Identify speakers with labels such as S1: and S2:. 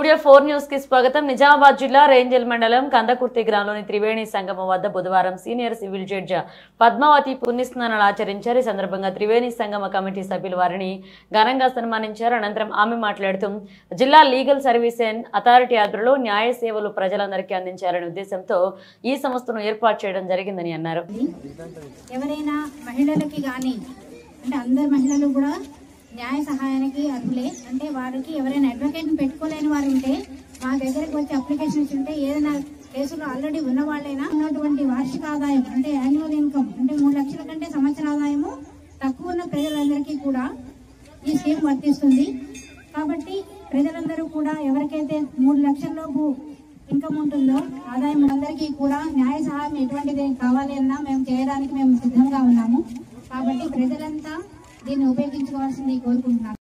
S1: Studio 4 news కి స్వాగతం. నిజామాబాద్ జిల్లా రేంజల్ మండలం కందకుర్తి గ్రామంలోని త్రివేణి సంగమం వద్ద బుధవారం సీనియర్ సివిల్ జడ్జి పద్మావతి పుణ్యస్నానాలు ఆచరించారు. ఈ సందర్భంగా త్రివేణి సంగమ కమిటీ సభ్యులు వారిని ఘనంగా సన్మానించారు. అనంతరం ఆమె మాట్లాడుతూ జిల్లా లీగల్ సర్వీస్ అథారిటీ ఆధ్వర్యంలో న్యాయ సేవలు ప్రజలందరికీ అందించాలనే ఉద్దేశంతో ఈ సంస్థను ఏర్పాటు చేయడం జరిగిందని అన్నారు.
S2: ఎవరైనా మహిళలకి గాని అంటే అందరు మహిళలు కూడా న్యాయ సహాయానికి అర్హులే. అంటే వారికి ఎవరైనా అడ్వకేట్ని పెట్టుకోలేని వారు ఉంటే మా దగ్గరకు వచ్చి అప్లికేషన్స్ ఉంటే ఏదైనా కేసులో ఆల్రెడీ ఉన్న వాళ్ళైనా ఉన్నటువంటి వార్షిక ఆదాయం అంటే యాన్యువల్ ఇన్కమ్ అంటే 3 లక్షల కంటే సంవత్సర ఆదాయము తక్కువ ఉన్న ప్రజలందరికీ కూడా ఈ స్కీమ్ వర్తిస్తుంది. కాబట్టి ప్రజలందరూ కూడా ఎవరికైతే 3 లక్షల లోపు ఇన్కమ్ ఉంటుందో ఆదాయం అందరికీ కూడా న్యాయ సహాయం ఎటువంటిది కావాలి అన్నా మేము చేయడానికి మేము సిద్ధంగా ఉన్నాము. కాబట్టి ప్రజలంతా దీన్ని ఉపయోగించుకోవాల్సింది కోరుకుంటున్నాను.